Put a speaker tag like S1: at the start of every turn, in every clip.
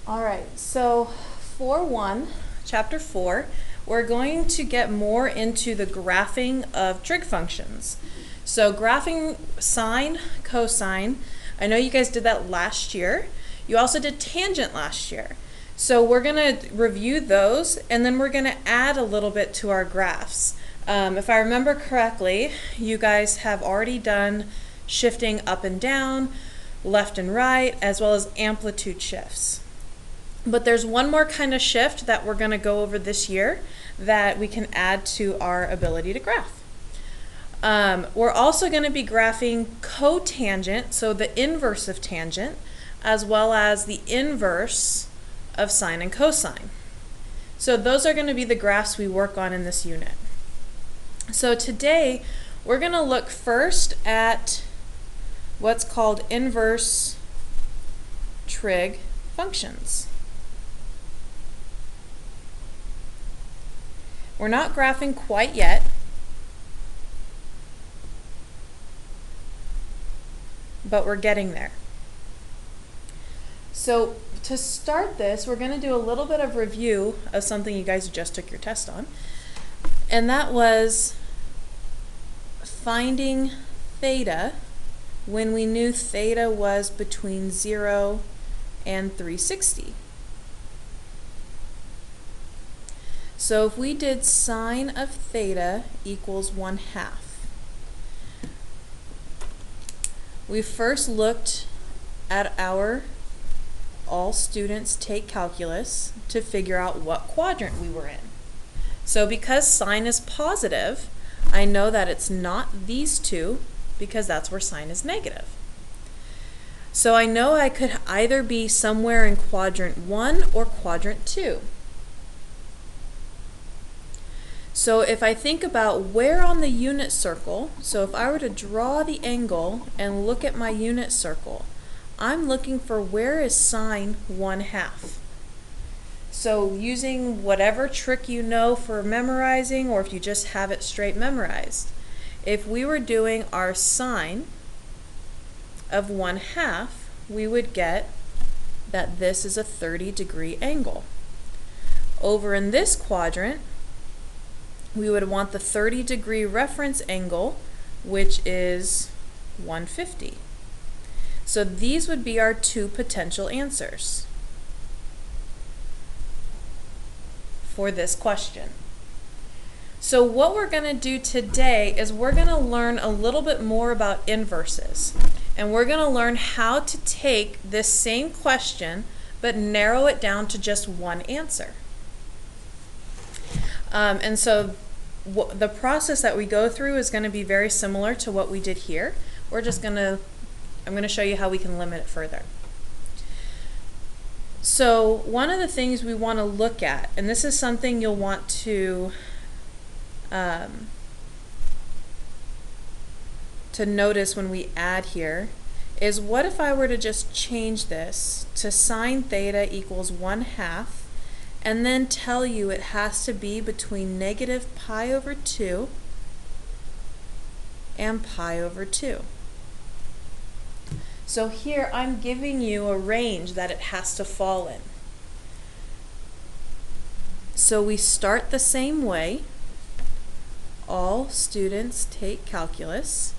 S1: All right, so for chapter 4, we're going to get more into the graphing of trig functions. So graphing sine, cosine, I know you guys did that last year. You also did tangent last year. So we're going to review those, and then we're going to add a little bit to our graphs. If I remember correctly, you guys have already done shifting up and down, left and right, as well as amplitude shifts. But there's one more kind of shift that we're going to go over this year that we can add to our ability to graph. We're also going to be graphing cotangent, so the inverse of tangent, as well as the inverse of sine and cosine. So those are going to be the graphs we work on in this unit. So today we're going to look first at what's called inverse trig functions. We're not graphing quite yet, but we're getting there. So to start this, we're going to do a little bit of review of something you guys just took your test on, and that was finding theta when we knew theta was between 0 and 360. So if we did sine of theta equals 1/2, we first looked at our all students take calculus to figure out what quadrant we were in. So because sine is positive, I know that it's not these two because that's where sine is negative. So I know I could either be somewhere in quadrant 1 or quadrant 2. So if I think about where on the unit circle, so if I were to draw the angle and look at my unit circle, I'm looking for where is sine 1/2. So using whatever trick you know for memorizing, or if you just have it straight memorized, if we were doing our sine of 1/2, we would get that this is a 30-degree angle. Over in this quadrant, we would want the 30-degree reference angle, which is 150. So these would be our two potential answers for this question. So what we're going to do today is we're going to learn a little bit more about inverses. And we're going to learn how to take this same question but narrow it down to just one answer. And so the process that we go through is going to be very similar to what we did here. I'm going to show you how we can limit it further. So one of the things we want to look at, and this is something you'll want to notice when we add here, is what if I were to just change this to sine theta equals 1/2 and then tell you it has to be between negative pi over 2 and pi over 2. So here I'm giving you a range that it has to fall in. So we start the same way. All students take calculus.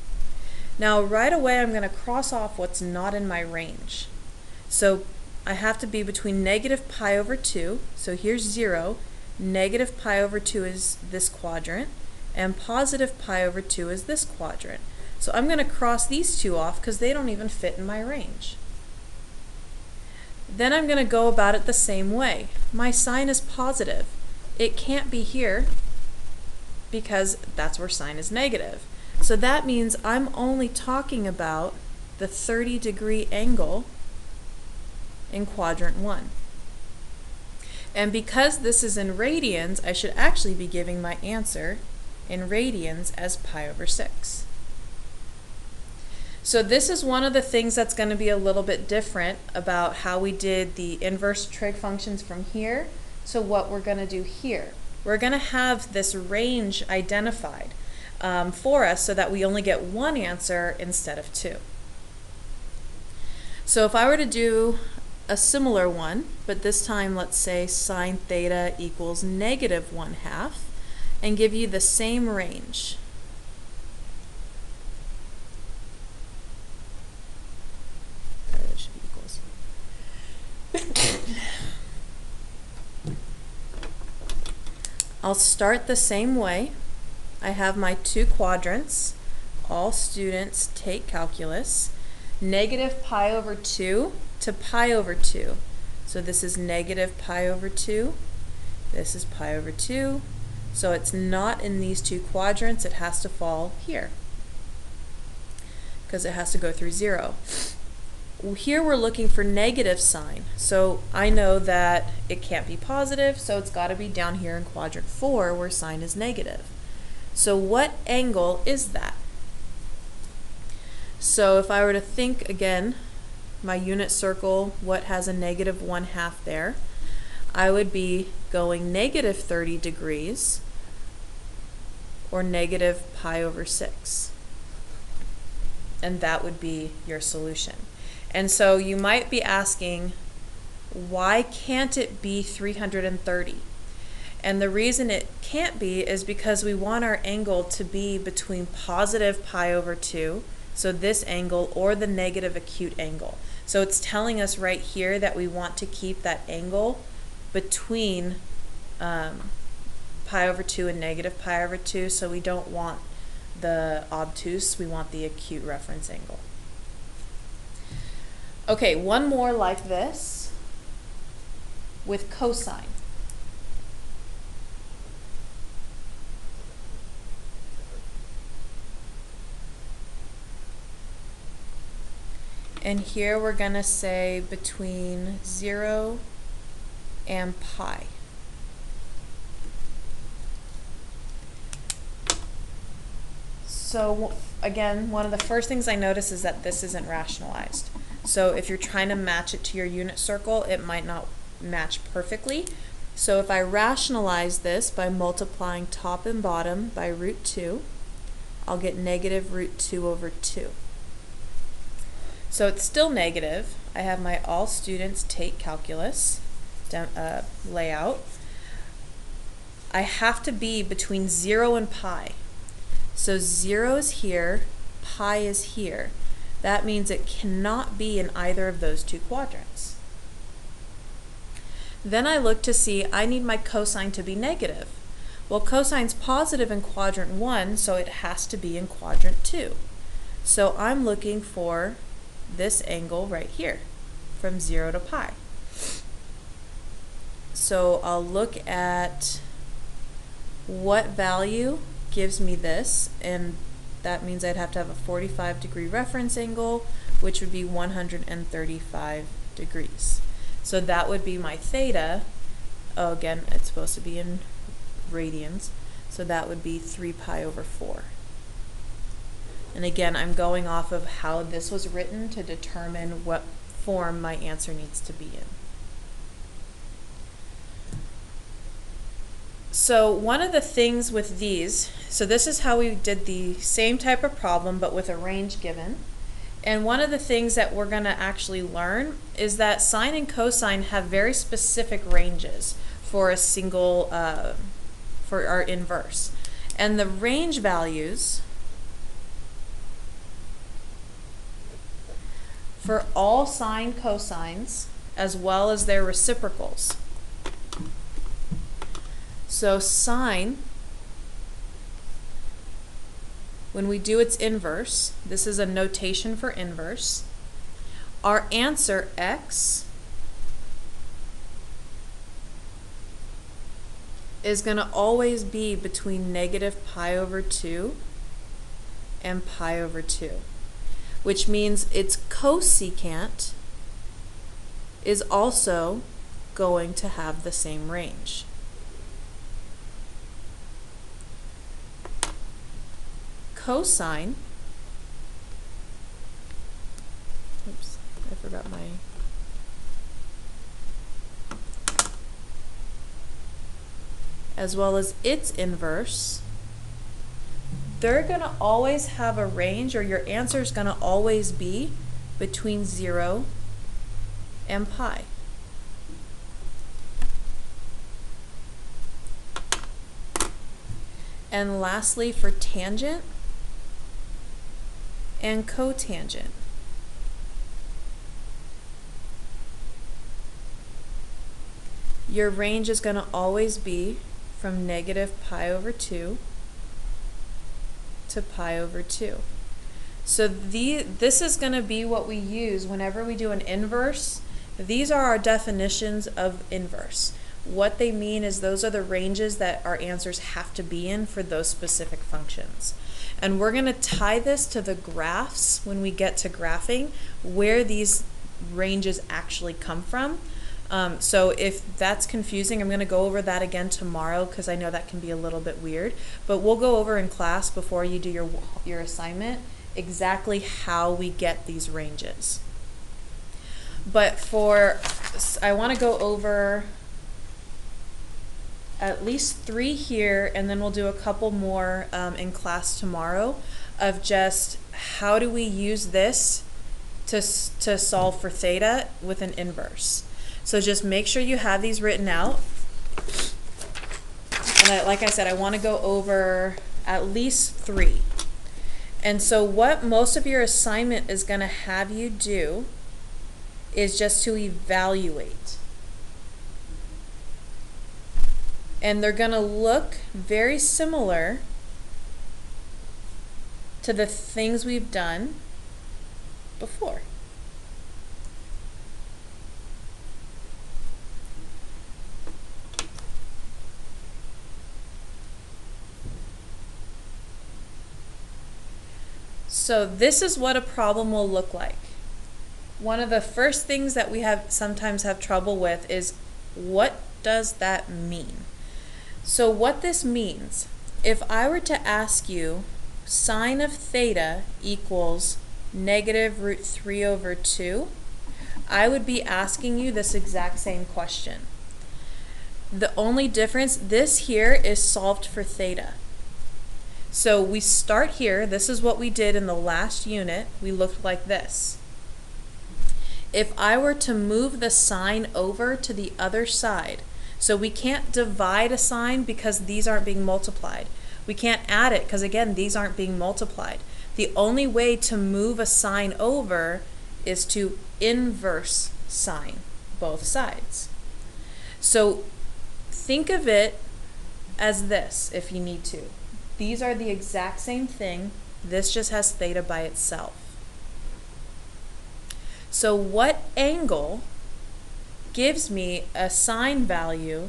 S1: Now right away I'm going to cross off what's not in my range. So I have to be between negative pi over 2, so here's 0, negative pi over 2 is this quadrant, and positive pi over 2 is this quadrant. So I'm going to cross these two off because they don't even fit in my range. Then I'm going to go about it the same way. My sine is positive. It can't be here because that's where sine is negative. So that means I'm only talking about the 30-degree angle in quadrant 1. And because this is in radians, I should actually be giving my answer in radians as pi over 6. So this is one of the things that's going to be a little bit different about how we did the inverse trig functions from here to what we're going to do here. We're going to have this range identified for us so that we only get one answer instead of two. So if I were to do a similar one, but this time let's say sine theta equals -1/2 and give you the same range. That should be equals. I'll start the same way. I have my two quadrants. All students take calculus. -pi/2 to pi/2. So this is -pi/2. This is pi/2. So it's not in these two quadrants. It has to fall here because it has to go through 0. Here we're looking for negative sign. So I know that it can't be positive, so it's got to be down here in quadrant 4 where sign is negative. So what angle is that? So if I were to think again, my unit circle, what has a -1/2 there, I would be going -30 degrees or -pi/6. And that would be your solution. And so you might be asking, why can't it be 330? And the reason it can't be is because we want our angle to be between +pi/2, so this angle, or the negative acute angle. So it's telling us right here that we want to keep that angle between pi/2 and -pi/2, so we don't want the obtuse, we want the acute reference angle. Okay, one more like this with cosine. And here we're going to say between 0 and pi. So again, one of the first things I notice is that this isn't rationalized. So if you're trying to match it to your unit circle, it might not match perfectly. So if I rationalize this by multiplying top and bottom by √2, I'll get -√2/2. So it's still negative. I have my all students take calculus layout. I have to be between 0 and pi. So 0 is here, pi is here. That means it cannot be in either of those two quadrants. Then I look to see I need my cosine to be negative. Well, cosine's positive in quadrant 1, so it has to be in quadrant 2. So I'm looking for this angle right here, from 0 to pi. So I'll look at what value gives me this, and that means I'd have to have a 45-degree reference angle, which would be 135 degrees. So that would be my theta. Oh, again, it's supposed to be in radians, so that would be 3 pi/4. And again, I'm going off of how this was written to determine what form my answer needs to be in. So one of the things with these, so this is how we did the same type of problem but with a range given. And one of the things that we're going to actually learn is that sine and cosine have very specific ranges for a single, for our inverse. And the range values for all sine cosines as well as their reciprocals. So sine, when we do its inverse, this is a notation for inverse, our answer x is going to always be between -pi/2 and pi/2, which means its cosecant is also going to have the same range. Cosine, oops, I forgot my, as well as its inverse, they're going to always have a range, or your answer is going to always be between 0 and pi. And lastly, for tangent and cotangent. Your range is going to always be from negative pi over 2 to pi over 2. So this is going to be what we use whenever we do an inverse. These are our definitions of inverse. What they mean is those are the ranges that our answers have to be in for those specific functions. And we're going to tie this to the graphs when we get to graphing, where these ranges actually come from. So if that's confusing, I'm going to go over that again tomorrow because I know that can be a little bit weird. But we'll go over in class before you do your assignment exactly how we get these ranges. But I want to go over at least 3 here, and then we'll do a couple more in class tomorrow of just how do we use this to solve for theta with an inverse. So just make sure you have these written out. And like I said, I want to go over at least 3. And so what most of your assignment is going to have you do is just to evaluate. And they're going to look very similar to the things we've done before. So this is what a problem will look like. One of the first things that we sometimes have trouble with is, what does that mean? So what this means, if I were to ask you sine of theta equals negative root 3 over 2, I would be asking you this exact same question. The only difference, this here is solved for theta. So we start here, this is what we did in the last unit, we looked like this. If I were to move the sign over to the other side, so we can't divide a sign because these aren't being multiplied. We can't add it because again, these aren't being multiplied. The only way to move a sign over is to inverse sign both sides. So think of it as this if you need to. These are the exact same thing. This just has theta by itself. So what angle gives me a sine value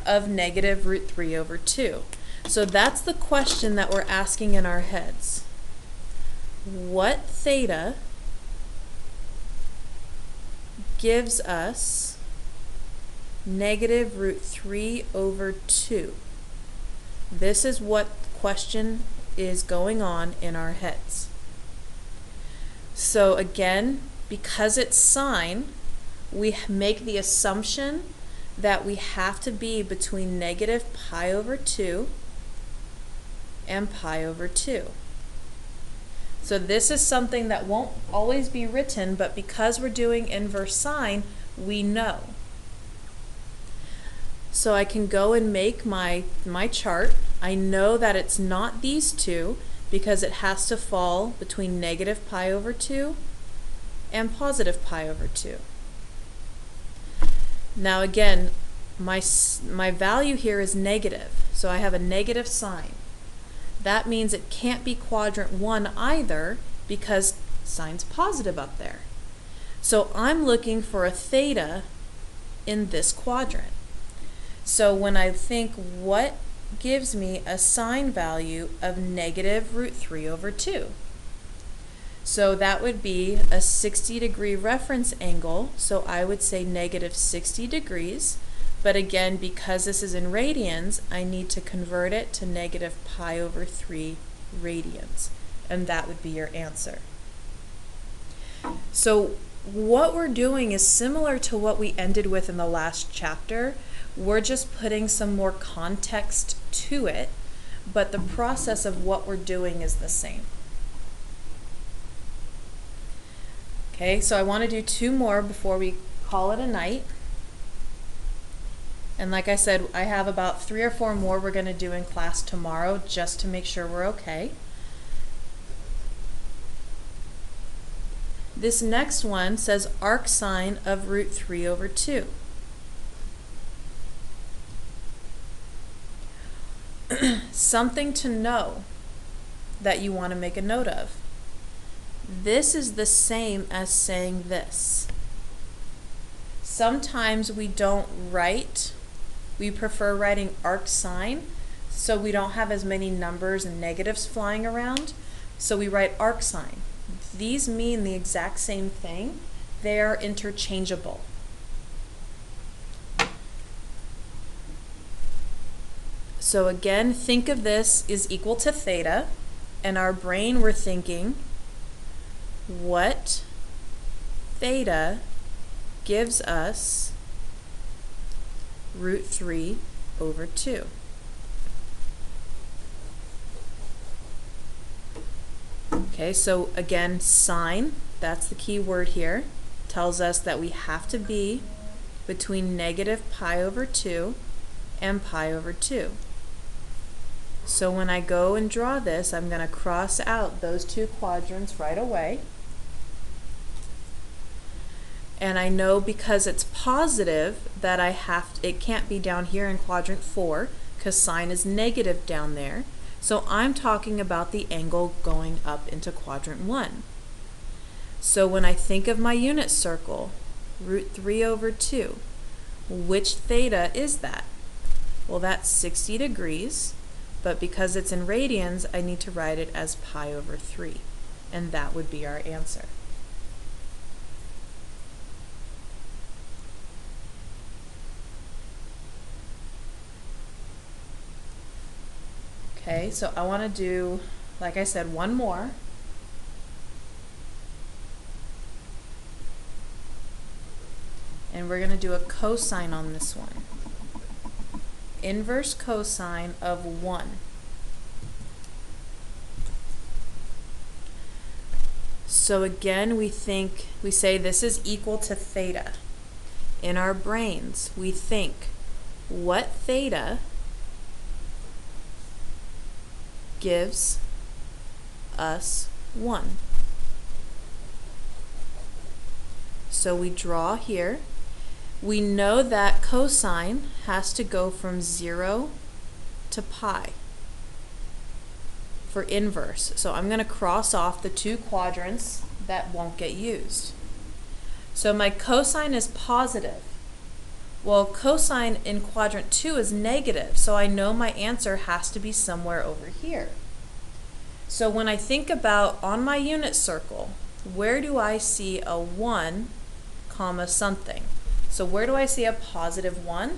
S1: of negative root 3 over 2? So that's the question that we're asking in our heads. What theta gives us negative root 3 over 2? This is what question is going on in our heads. So again, because it's sine, we make the assumption that we have to be between negative pi over 2 and pi over 2. So this is something that won't always be written, but because we're doing inverse sine, we know. So I can go and make my chart. I know that it's not these two because it has to fall between negative pi over 2 and positive pi over 2. Now again, my value here is negative, so I have a negative sign. That means it can't be quadrant 1 either because sine's positive up there. So I'm looking for a theta in this quadrant. So when I think what gives me a sine value of negative root 3 over 2? So that would be a 60-degree reference angle, so I would say negative 60 degrees, but again, because this is in radians, I need to convert it to negative pi over 3 radians, and that would be your answer. So what we're doing is similar to what we ended with in the last chapter. We're just putting some more context to it, but the process of what we're doing is the same. Okay, so I want to do 2 more before we call it a night. And like I said, I have about 3 or 4 more we're going to do in class tomorrow just to make sure we're okay. This next one says arc sine of root 3 over 2. Something to know that you want to make a note of. This is the same as saying this. Sometimes we don't write, we prefer writing arc sine, so we don't have as many numbers and negatives flying around, so we write arc sine. These mean the exact same thing. They are interchangeable. So again, think of this is equal to theta. In our brain, we're thinking, what theta gives us root 3 over 2. Okay, so again, sine, that's the key word here, tells us that we have to be between negative pi over 2 and pi over 2. So when I go and draw this, I'm going to cross out those 2 quadrants right away. And I know because it's positive that it can't be down here in quadrant 4 because sine is negative down there. So I'm talking about the angle going up into quadrant 1. So when I think of my unit circle, root 3 over 2, which theta is that? Well, that's 60 degrees, but because it's in radians, I need to write it as pi over 3, and that would be our answer. Okay, so I want to do, like I said, one more. And we're going to do a cosine on this one. Inverse cosine of 1. So again, we say this is equal to theta. In our brains, we think, what theta gives us 1? So we draw here. We know that cosine has to go from 0 to pi for inverse. So I'm going to cross off the 2 quadrants that won't get used. So my cosine is positive. Well, cosine in quadrant 2 is negative, so I know my answer has to be somewhere over here. So when I think about on my unit circle, where do I see a 1 comma something? So where do I see a positive 1?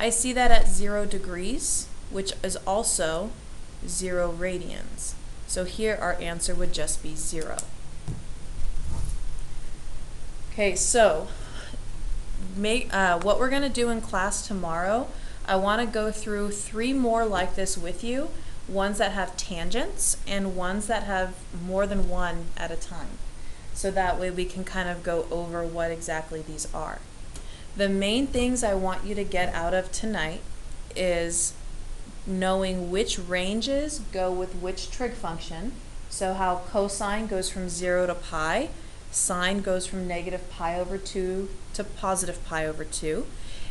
S1: I see that at 0 degrees, which is also 0 radians. So here our answer would just be 0. Okay, so what we're going to do in class tomorrow, I want to go through 3 more like this with you, ones that have tangents and ones that have more than one at a time. So that way we can kind of go over what exactly these are. The main things I want you to get out of tonight is knowing which ranges go with which trig function. So how cosine goes from 0 to pi, sine goes from negative pi over 2 to positive pi over 2,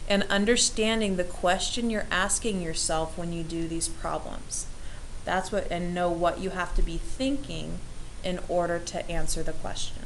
S1: and understanding the question you're asking yourself when you do these problems. And know what you have to be thinking in order to answer the question.